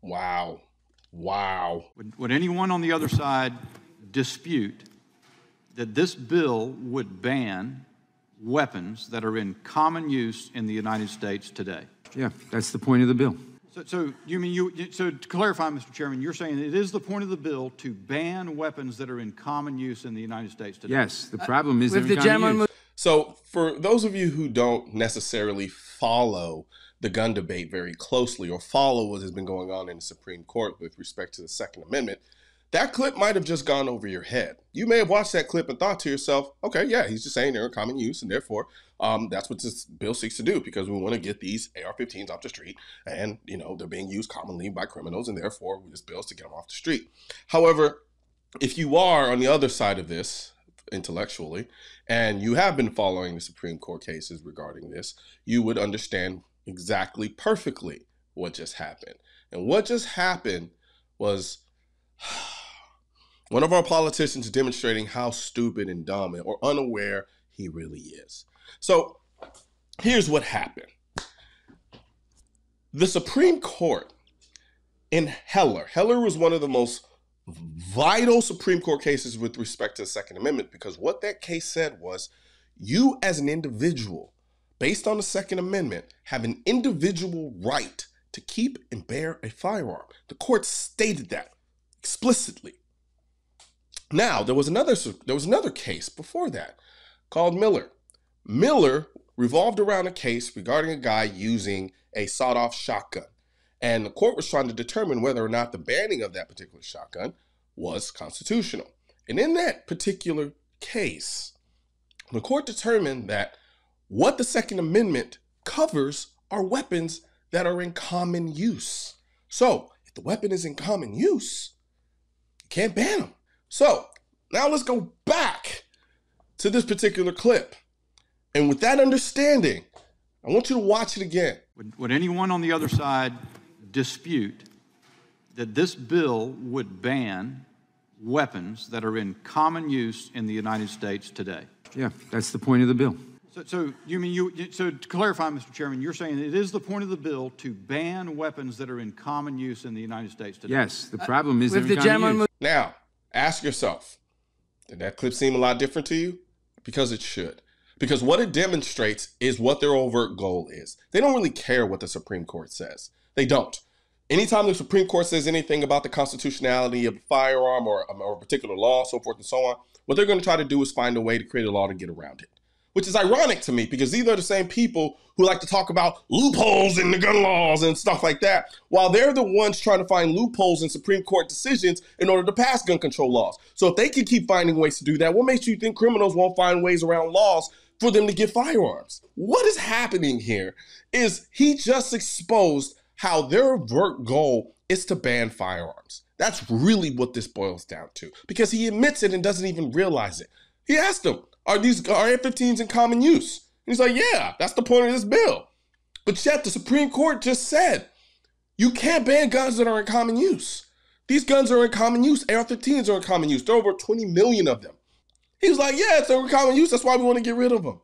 Wow. Wow. Would anyone on the other side dispute that this bill would ban weapons that are in common use in the United States today? Yeah, that's the point of the bill. So to clarify, Mr. Chairman, you're saying it is the point of the bill to ban weapons that are in common use in the United States today? Yes, the problem is they're in common use. So for those of you who don't necessarily follow the gun debate very closely or follow what has been going on in the Supreme Court with respect to the Second Amendment, that clip might have just gone over your head. You may have watched that clip and thought to yourself, okay, yeah, he's just saying they're in common use, and therefore that's what this bill seeks to do, because we want to get these AR-15s off the street, and they're being used commonly by criminals, and therefore this bill is to get them off the street. However, if you are on the other side of this intellectually, and you have been following the Supreme Court cases regarding this, you would understand exactly perfectly what just happened. And what just happened was one of our politicians demonstrating how stupid and dumb or unaware he really is. So here's what happened. The Supreme Court in Heller was one of the most vital Supreme Court cases with respect to the Second Amendment, because what that case said was you as an individual, based on the Second Amendment, have an individual right to keep and bear a firearm. The court stated that explicitly. Now, there was another case before that called Miller. Miller revolved around a case regarding a guy using a sawed-off shotgun. And the court was trying to determine whether or not the banning of that particular shotgun was constitutional. And in that particular case, the court determined that what the Second Amendment covers are weapons that are in common use. So if the weapon is in common use, you can't ban them. So now let's go back to this particular clip. And with that understanding, I want you to watch it again. Would anyone on the other side dispute that this bill would ban weapons that are in common use in the United States today? Yeah, that's the point of the bill. So to clarify, Mr. Chairman, you're saying it is the point of the bill to ban weapons that are in common use in the United States today? Yes, the problem is they're in common use. Now, ask yourself, did that clip seem a lot different to you? Because it should. Because what it demonstrates is what their overt goal is. They don't really care what the Supreme Court says. They don't. Anytime the Supreme Court says anything about the constitutionality of a firearm or a particular law, so forth and so on, what they're going to try to do is find a way to create a law to get around it. Which is ironic to me, because these are the same people who like to talk about loopholes in the gun laws and stuff like that, while they're the ones trying to find loopholes in Supreme Court decisions in order to pass gun control laws. So if they can keep finding ways to do that, what makes you think criminals won't find ways around laws for them to get firearms? What is happening here is he just exposed how their overt goal is to ban firearms. That's really what this boils down to, because he admits it and doesn't even realize it. He asked them, are AR-15s in common use? And he's like, yeah, that's the point of this bill. But yet the Supreme Court just said, you can't ban guns that are in common use. These guns are in common use. AR-15s are in common use. There are over 20 million of them. He was like, yeah, it's in common use. That's why we want to get rid of them.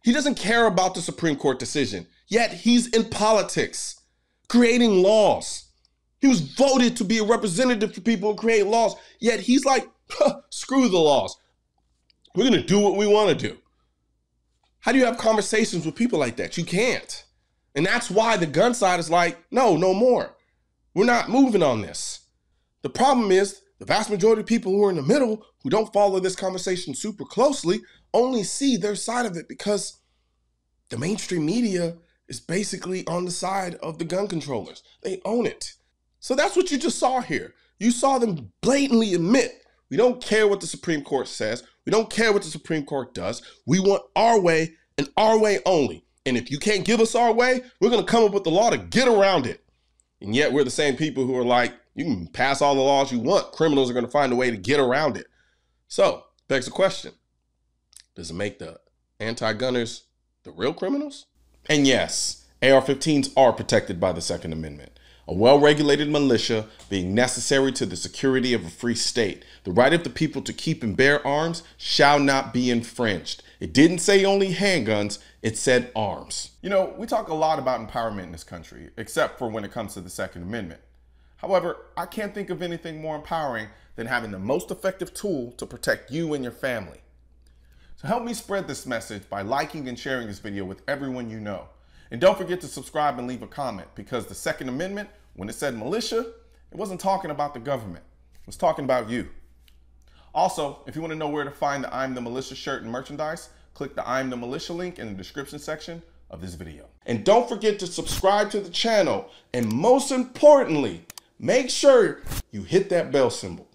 He doesn't care about the Supreme Court decision, yet he's in politics, creating laws. He was voted to be a representative for people who create laws, yet he's like, screw the laws. We're going to do what we want to do. How do you have conversations with people like that? You can't. And that's why the gun side is like, no more. We're not moving on this. The problem is the vast majority of people who are in the middle, who don't follow this conversation super closely, only see their side of it because the mainstream media is basically on the side of the gun controllers. They own it. So that's what you just saw here. You saw them blatantly admit, we don't care what the Supreme Court says. We don't care what the Supreme Court does. We want our way and our way only. And if you can't give us our way, we're going to come up with the law to get around it. And yet we're the same people who are like, you can pass all the laws you want. Criminals are going to find a way to get around it. So, begs the question, does it make the anti-gunners the real criminals? And yes, AR-15s are protected by the Second Amendment. A well-regulated militia being necessary to the security of a free state. The right of the people to keep and bear arms shall not be infringed. It didn't say only handguns, it said arms. You know, we talk a lot about empowerment in this country, except for when it comes to the Second Amendment. However, I can't think of anything more empowering than having the most effective tool to protect you and your family. So help me spread this message by liking and sharing this video with everyone you know. And don't forget to subscribe and leave a comment, because the Second Amendment, when it said militia, it wasn't talking about the government. It was talking about you. Also, if you want to know where to find the I'm the Militia shirt and merchandise, click the I'm the Militia link in the description section of this video. And don't forget to subscribe to the channel, and most importantly, make sure you hit that bell symbol.